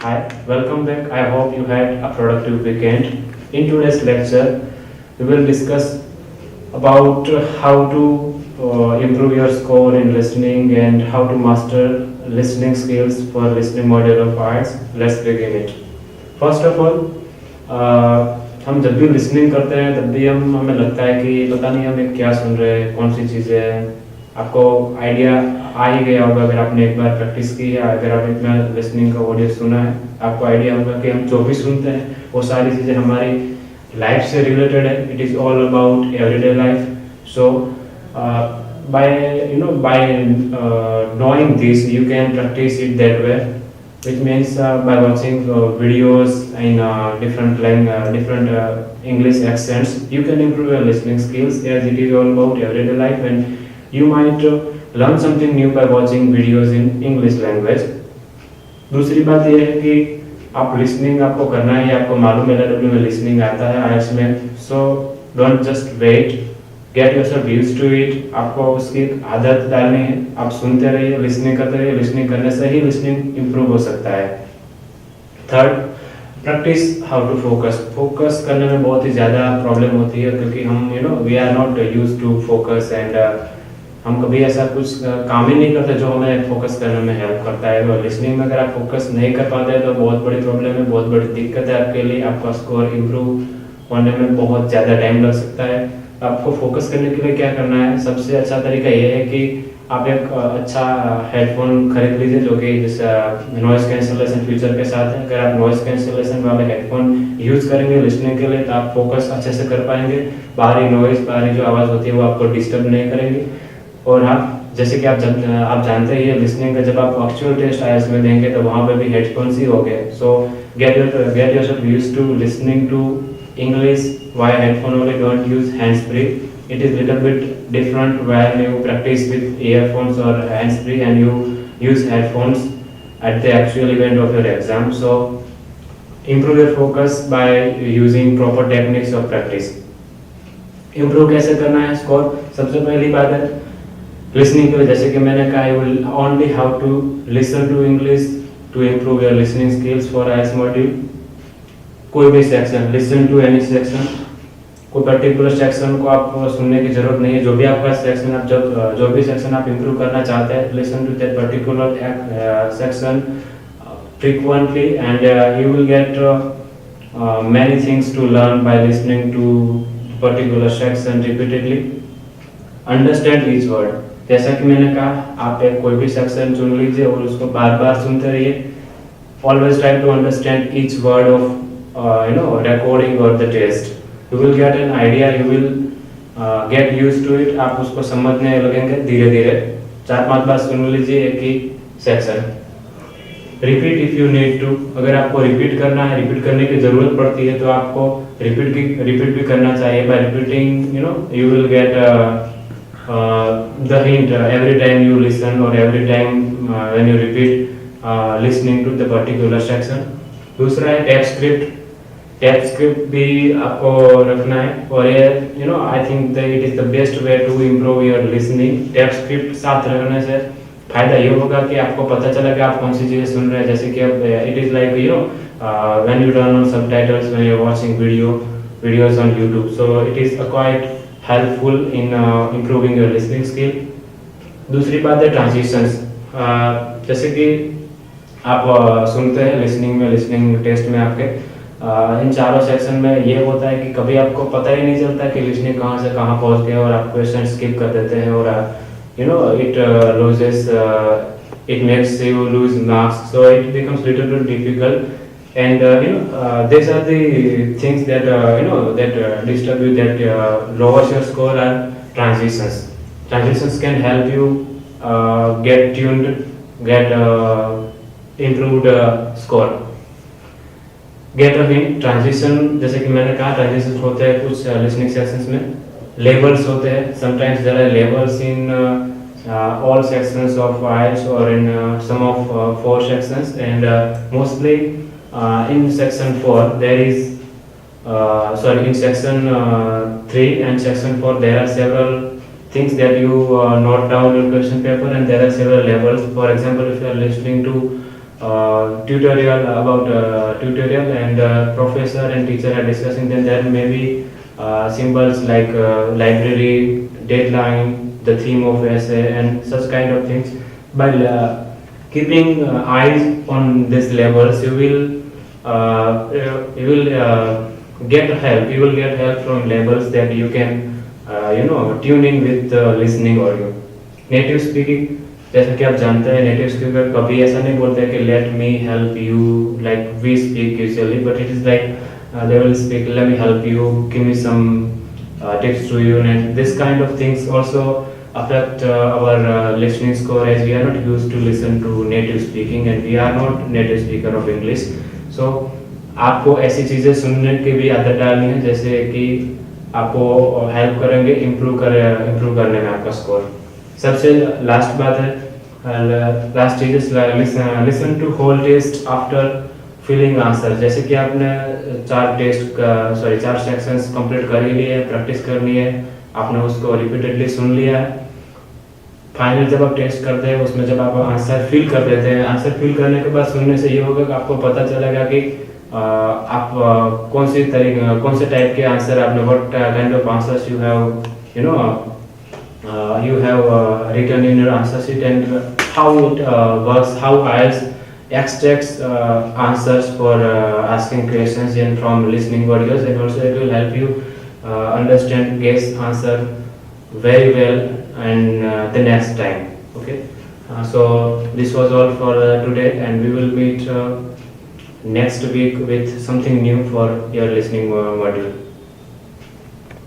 Hi, welcome back. I hope you had a productive weekend. In today's lecture, we will discuss about how to improve your score in listening and how to master listening skills for listening module of arts. Let's begin it. First of all, हम जब भी listening करते हैं तब भी हमें लगता है कि पता नहीं हमें क्या सुन रहे हैं, कौन सी चीज़ें हैं। आपको आइडिया आ ही गया होगा अगर आपने एक बार प्रैक्टिस की है, अगर आप एक बार लिसनिंग का ऑडियो सुना है, आपको आइडिया होगा कि हम जो भी सुनते हैं वो सारी चीज़ें हमारी लाइफ से रिलेटेड है. It is all about everyday life. So by knowing this you can practice it that way, which means by watching videos in different English accents you can improve your listening skills, as it is all about everyday life, and you might learn something new by watching videos in English language. दूसरी बात यह है कि आप listening आपको करना है, आपको मालूम है LLW में लिसनिंग आता है आइल्स में, so don't just wait, get yourself used to it. आपको उसकी एक आदत डालनी है. आप सुनते रहिए, लिसनिंग करते रहिए. लिसनिंग करने से ही लिसनिंग इम्प्रूव हो सकता है. Third, practice how to focus. Focus करने में बहुत ही ज़्यादा प्रॉब्लम होती है क्योंकि हम we are not use to focus, and हम कभी ऐसा कुछ काम ही नहीं करते जो हमें फोकस करने में हेल्प करता है. तो लिसनिंग में अगर आप फोकस नहीं कर पाते हैं तो बहुत बड़ी प्रॉब्लम है, बहुत बड़ी दिक्कत है आपके लिए. आपका स्कोर इम्प्रूव होने में बहुत ज़्यादा टाइम लग सकता है. आपको फोकस करने के लिए क्या करना है, सबसे अच्छा तरीका ये है कि आप एक अच्छा हेडफोन खरीद लीजिए जो कि जिस नॉइज़ कैंसलेशन फीचर के साथ है. अगर आप नॉइज़ कैंसलेशन वाले हेडफोन यूज़ करेंगे लिसनिंग के लिए तो आप फोकस अच्छे से कर पाएंगे. बाहरी नॉइज़, बाहरी जो आवाज़ होती है वो आपको डिस्टर्ब नहीं करेंगी. और आप जैसे कि आप जानते ही हैं लिसनिंग का जब आप एक्चुअल टेस्ट आईएलटीएस में देंगे तो वहाँ पे भी हेडफोन्स ही हो गए. So get yourself used to listening to English via headphone only. Don't use hands free. It is little bit different when you practice with earphones or hands free and you use headphones at the actual event of your exam. So improve your focus by using proper techniques of practice. Improve कैसे करना है score? सबसे पहली बात है listening के लिए, जैसे कि मैंने कहा, you will only have to listen to English to improve your listening skills for IELTS module. कोई भी section, listen to any section. कोई पर्टिकुलर सेक्शन को आपको सुनने की जरूरत नहीं है. जो भी आपका सेक्शन, आप जो भी सेक्शन आप इम्प्रूव करना चाहते हैं, listen to that particular section frequently and you will get many things to learn by listening to particular section repeatedly. Understand each word. जैसा कि मैंने कहा, आप एक कोई भी सेक्शन चुन लीजिए और उसको बार बार सुनते रहिए. Always try to understand each word of recording or the test. You will get an idea, you will get used to it. आप उसको समझने लगेंगे धीरे धीरे. 4-5 बार सुन लीजिए एक ही section. Repeat if you need to. अगर आपको रिपीट करना है, रिपीट करने की जरूरत पड़ती है तो आपको रिपीट भी करना चाहिए. Bye repeating you will get the hint every time you listen or every time when you repeat listening to the particular section. दूसरा है टैप स्क्रिप्ट. टैप स्क्रिप्ट भी आपको रखना है और ये I think that it is the best way to improve your listening. Tape script साथ रखने से फायदा ये होगा कि आपको पता चला कि आप कौन सी चीज़ें सुन रहे हैं. जैसे कि it is like when you turn on subtitles when you are watching videos on YouTube. So it is quite helpful in improving your listening skill. दूसरी बात है ट्रांजिशंस. जैसे कि आप सुनते हैं लिसनिंग टेस्ट में आपके इन चारों सेक्शन में ये होता है कि कभी आपको पता ही नहीं चलता कि लिसनिंग कहाँ से कहाँ पहुँच गया और आप क्वेश्चन स्किप कर देते हैं और it makes you lose marks, so it becomes little bit difficult. And these are the things that disturb you, that lowers your score, are transitions. Transitions can help you get tuned, get improved score. Get a hint. Transition, जैसे कि मैंने कहा, transition होते हैं कुछ listening sections में. Labels होते हैं. Sometimes there are labels in all sections of IELTS और in some of 4 sections, and mostly in section 4 there is in section 3 and section 4 there are several things that you note down in question paper, and there are several levels. For example, if you are listening to tutorial about tutorial, and professor and teacher are discussing, then there may be symbols like library, deadline, the theme of essay, and such kind of things. By keeping eyes on these labels, you will get help. You will get help from labels that you can tune in with listening audio. Native speaking, जैसा कि आप जानते हैं, native speaker कभी ऐसा नहीं बोलते कि let me help you like we speak usually, but it is like they will speak, let me help you, give me some tips to you, and this kind of things also affect our listening score, as we are not used to listen to native speaking and we are not native speaker of English. So आपको ऐसी चीज़ें सुनने की भी आदत डालनी है जैसे कि आपको हेल्प करेंगे इम्प्रूव करने में आपका स्कोर। सबसे लास्ट बात है, लास्ट चीज listen to whole test after filling answer. जैसे कि आपने चार सेक्शंस कंप्लीट कर ही लिए, प्रैक्टिस करनी है, आपने उसको रिपीटेडली सुन लिया है। फाइनल जब आप टेस्ट करते हैं उसमें जब आप आंसर फिल कर देते हैं, आंसर फिल करने के बाद सुनने से ये होगा कि आपको पता चलेगा कि आप कौन से टाइप के आंसर आपने, what kind of answers you have you have written in your answer sheet, and how it works, how IELTS extracts answers for asking questions and from listening audios, and also it will help you understand guess answer very well and the next time. Okay, so this was all for today, and we will meet next week with something new for your listening module.